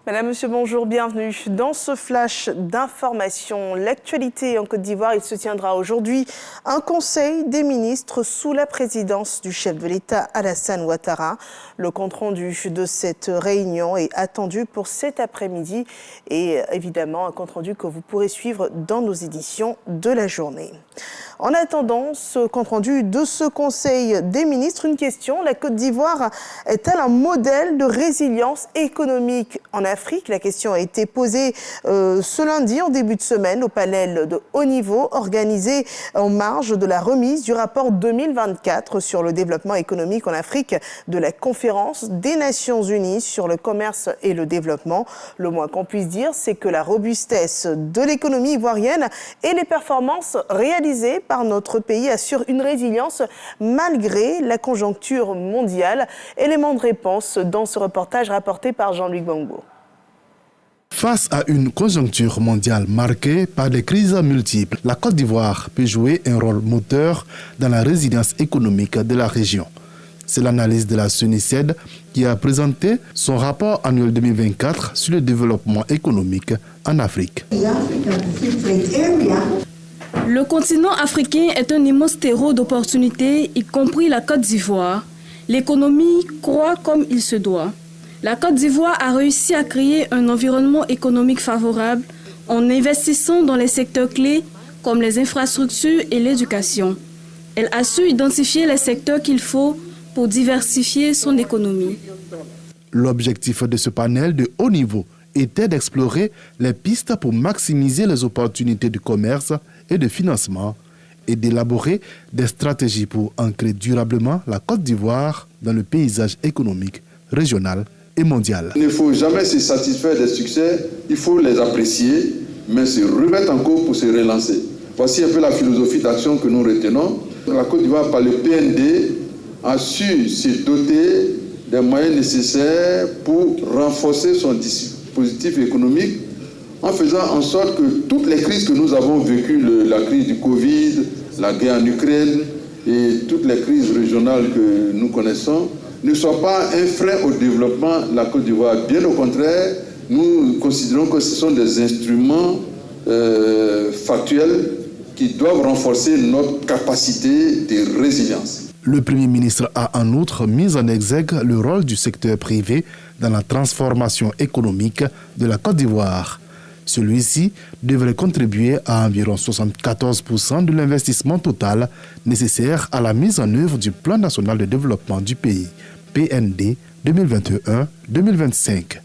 Madame, Monsieur, bonjour, bienvenue. Dans ce flash d'information, l'actualité en Côte d'Ivoire, il se tiendra aujourd'hui un conseil des ministres sous la présidence du chef de l'État Alassane Ouattara. Le compte-rendu de cette réunion est attendu pour cet après-midi et évidemment un compte-rendu que vous pourrez suivre dans nos éditions de la journée. En attendant ce compte-rendu de ce Conseil des ministres, une question, la Côte d'Ivoire est-elle un modèle de résilience économique en Afrique? La question a été posée ce lundi en début de semaine au panel de haut niveau organisé en marge de la remise du rapport 2024 sur le développement économique en Afrique de la conférence des Nations Unies sur le commerce et le développement. Le moins qu'on puisse dire, c'est que la robustesse de l'économie ivoirienne et les performances réalisées par notre pays assurent une résilience malgré la conjoncture mondiale. Élément de réponse dans ce reportage rapporté par Jean-Luc Bangbo. Face à une conjoncture mondiale marquée par des crises multiples, la Côte d'Ivoire peut jouer un rôle moteur dans la résilience économique de la région. C'est l'analyse de la SONICED qui a présenté son rapport annuel 2024 sur le développement économique en Afrique. Le continent africain est un immense terreau d'opportunités, y compris la Côte d'Ivoire. L'économie croît comme il se doit. La Côte d'Ivoire a réussi à créer un environnement économique favorable en investissant dans les secteurs clés comme les infrastructures et l'éducation. Elle a su identifier les secteurs qu'il faut pour diversifier son économie. L'objectif de ce panel de haut niveau était d'explorer les pistes pour maximiser les opportunités de commerce et de financement et d'élaborer des stratégies pour ancrer durablement la Côte d'Ivoire dans le paysage économique régional et mondial. Il ne faut jamais se satisfaire des succès, il faut les apprécier, mais se remettre en cause pour se relancer. Voici un peu la philosophie d'action que nous retenons. La Côte d'Ivoire, par le PND, a su se doter des moyens nécessaires pour renforcer son dispositif économique en faisant en sorte que toutes les crises que nous avons vécues, la crise du Covid, la guerre en Ukraine et toutes les crises régionales que nous connaissons, ne soient pas un frein au développement de la Côte d'Ivoire. Bien au contraire, nous considérons que ce sont des instruments factuels qui doivent renforcer notre capacité de résilience. Le Premier ministre a en outre mis en exergue le rôle du secteur privé dans la transformation économique de la Côte d'Ivoire. Celui-ci devrait contribuer à environ 74% de l'investissement total nécessaire à la mise en œuvre du Plan national de développement du pays, PND 2021-2025.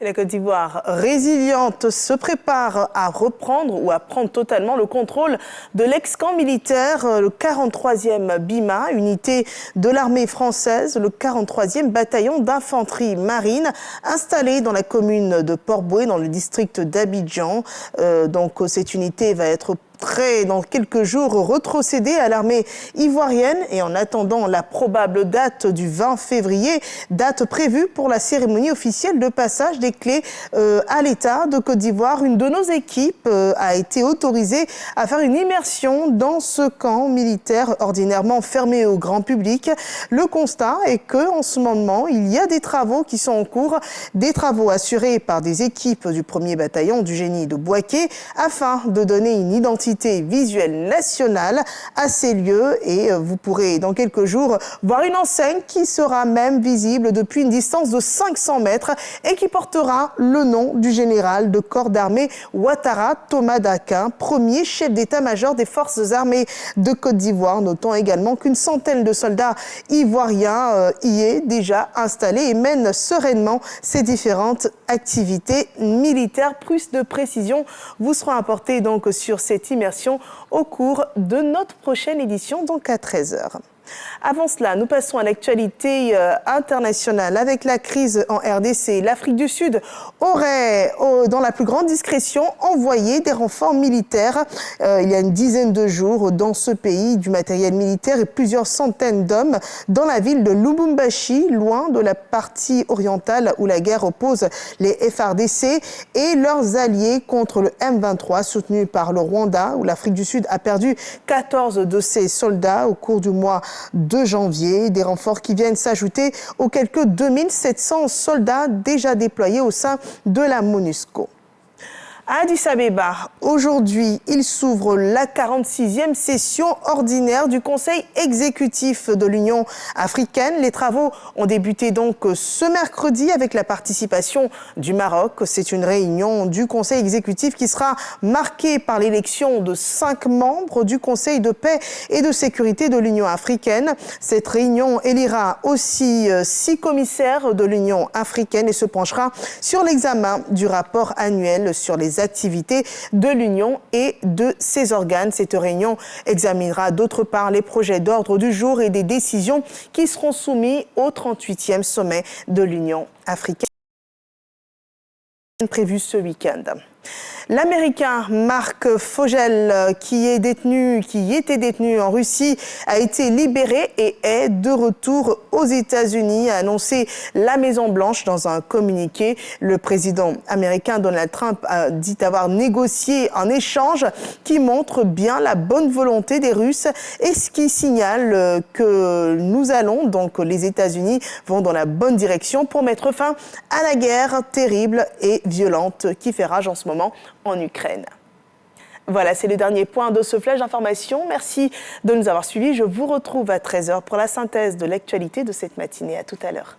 La Côte d'Ivoire résiliente se prépare à reprendre ou à prendre totalement le contrôle de l'ex-camp militaire, le 43e BIMA, unité de l'armée française, le 43e bataillon d'infanterie marine, installé dans la commune de Port-Bouët, dans le district d'Abidjan. Donc cette unité va être dans quelques jours retrocédé à l'armée ivoirienne et en attendant la probable date du 20 février, date prévue pour la cérémonie officielle de passage des clés à l'État de Côte d'Ivoire. Une de nos équipes a été autorisée à faire une immersion dans ce camp militaire ordinairement fermé au grand public. Le constat est qu'en ce moment, il y a des travaux qui sont en cours, des travaux assurés par des équipes du 1er bataillon du génie de Bouaké afin de donner une identité visuelle nationale à ces lieux et vous pourrez dans quelques jours voir une enseigne qui sera même visible depuis une distance de 500 mètres et qui portera le nom du général de corps d'armée Ouattara Thomas Dakin, premier chef d'état-major des forces armées de Côte d'Ivoire. Notons également qu'une centaine de soldats ivoiriens y est déjà installés et mènent sereinement ces différentes activités militaires. Plus de précisions vous seront apportées donc sur cette immersion au cours de notre prochaine édition, donc à 13h. Avant cela, nous passons à l'actualité internationale avec la crise en RDC. L'Afrique du Sud aurait, dans la plus grande discrétion, envoyé des renforts militaires il y a une dizaine de jours dans ce pays, du matériel militaire et plusieurs centaines d'hommes dans la ville de Lubumbashi, loin de la partie orientale où la guerre oppose les FARDC et leurs alliés contre le M23 soutenu par le Rwanda, où l'Afrique du Sud a perdu 14 de ses soldats au cours du mois de janvier. Des renforts qui viennent s'ajouter aux quelques 2700 soldats déjà déployés au sein de la MONUSCO. À Addis Abeba, aujourd'hui, il s'ouvre la 46e session ordinaire du Conseil exécutif de l'Union africaine. Les travaux ont débuté donc ce mercredi avec la participation du Maroc. C'est une réunion du Conseil exécutif qui sera marquée par l'élection de 5 membres du Conseil de paix et de sécurité de l'Union africaine. Cette réunion élira aussi 6 commissaires de l'Union africaine et se penchera sur l'examen du rapport annuel sur les activités de l'Union et de ses organes. Cette réunion examinera d'autre part les projets d'ordre du jour et des décisions qui seront soumis au 38e sommet de l'Union africaine prévu ce week-end. L'Américain Marc Fogel, qui était détenu en Russie, a été libéré et est de retour aux États-Unis, a annoncé la Maison-Blanche dans un communiqué. Le président américain Donald Trump a dit avoir négocié un échange qui montre bien la bonne volonté des Russes et ce qui signale que les États-Unis vont dans la bonne direction pour mettre fin à la guerre terrible et violente qui fait rage en ce moment en Ukraine. Voilà, c'est le dernier point de ce flash d'information. Merci de nous avoir suivis. Je vous retrouve à 13h pour la synthèse de l'actualité de cette matinée. À tout à l'heure.